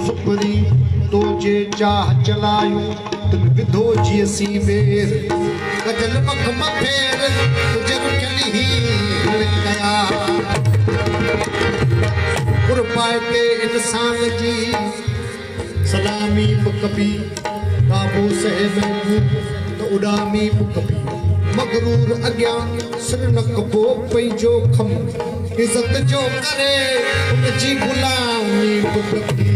सुपरी तो जे चाह चलायूं तुम विधो जी सी बेर गजल मखम फेर तुझे रुखली ही गया कुर्बाते इंसान जी सलामी कभी बाबू साहेब तो उडामी कभी मगरूर अग्या सिर न कबो पंहिंजो खम इज्जत जो करे उनजी गुलामी कभी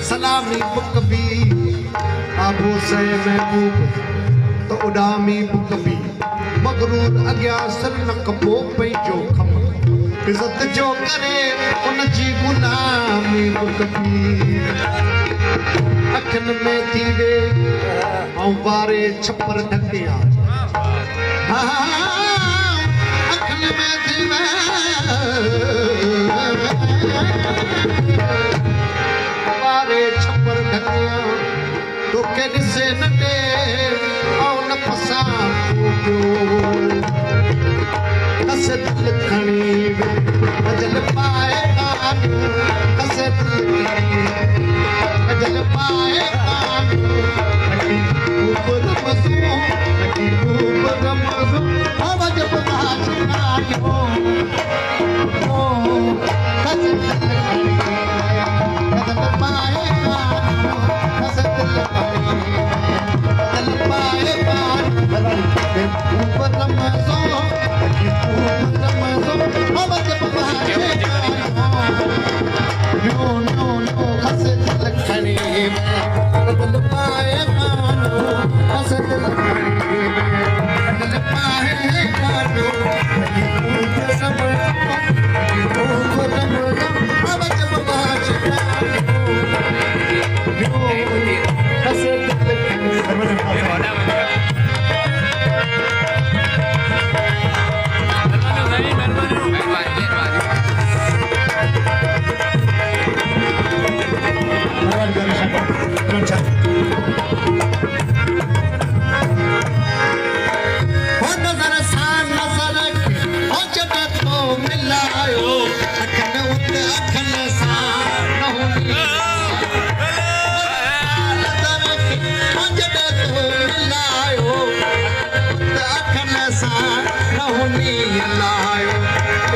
सलामी कभी आबू से महबूब तो उडामी कभी मगरूर अग्या सर न कबो पंहिंजो खम इज्जत जो करे उनजी गुलामी कभी अखियुनि में थी वे ऐं वारे छपर ढकिया अखियुनि में थी वे वारे छपर ढकिया तोखे ॾिसे न ॾे ऐं न फसां कस दिल खणी गजल पाए कानू कस दिल खणी गजल पाए कानू ऊपर मज़ू ऊपर मज़ू आवाज़ बदाश कायो कस दिल खणी गजल पाए कानू कस दिल खणी गजल पाए कानू ऊपर मज़ू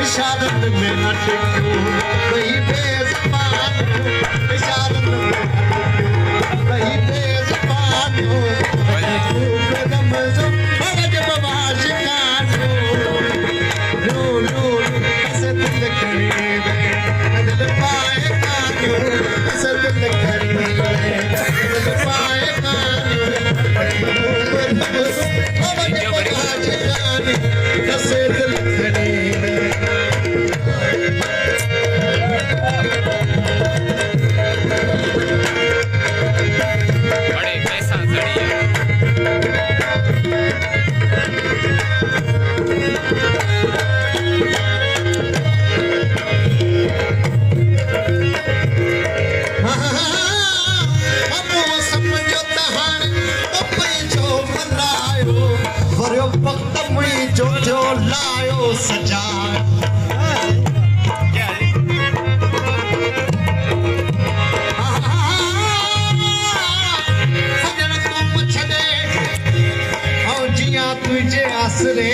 इशारत में अटक्यो वही बेज़बान इशारत में वही बेज़बान रमज़ो मगज बवाश कानो लो लो कैसे दिल खड़ी दिल पाए कानो कैसे दिल खड़ी दिल पाए कानो मगज बवाश कानो कैसे दिल खड़ी जो लायो सजा जिया तुझे आसरे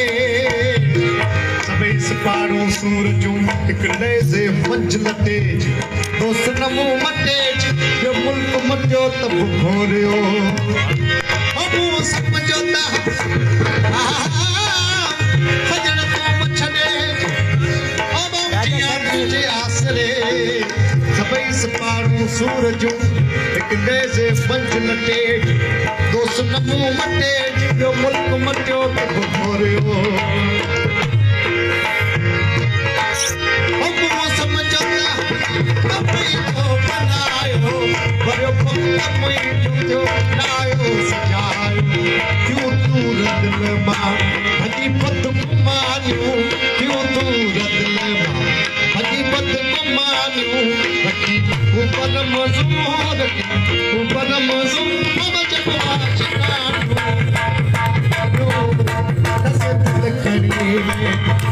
सभई सिपारों सूरजूं हिकु लहज़े मंझि तेज दोस्त नमो मटेज जो मुल्क मटियो त भुखोरियो अबू समझोता सूरजूं हिकु लहज़े मंझि तेज दोस्त नमो मटेज जो मुल्क मटियो त घोरियो अब समझंदा अपनी तो बनायो भरियो भक्त मुई जो नायो सजायो क्यों तू रदल मां हदी पत कुमानियो क्यों तू रदल मां हदी पत कुमानियो रखी ऊपर मजूर हम जगवा चिकानो दस दिल खड़ी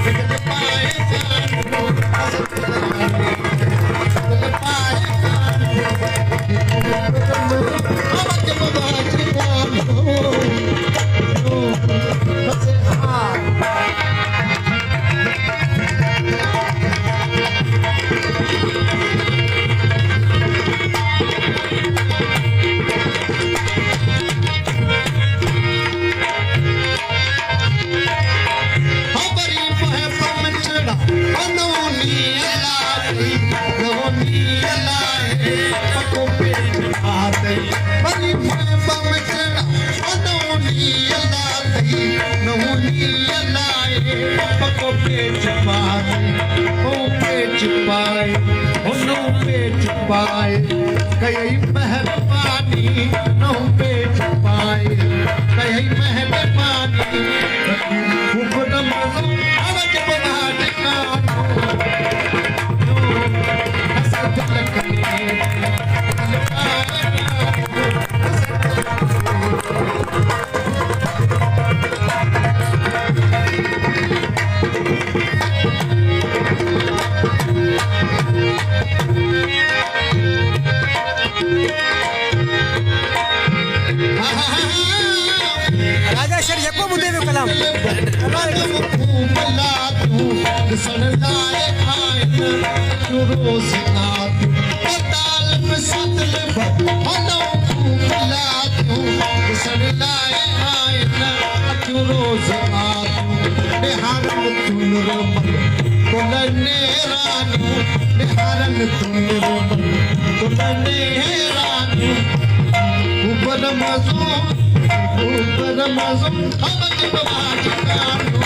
सकल पाए जानो दस दिल पाए हम जगवा चिकानो बस पाए कई मेहरबानी नौ पेच पाए कई मेहरबानी ऊपर मज़ो आवाज बना ठिकानो हसद लखने राजा शेर यको मुद्दे में कलाम सन लाए आइन रोज़ आत पताल में सतल हनो भला तू सन लाए आइन रोज़ आत बिहारन तुन रमन कोलने रानू बिहारन तुन रमन कोलने रानू ऊपर मज़ो हम जगवा चिकानो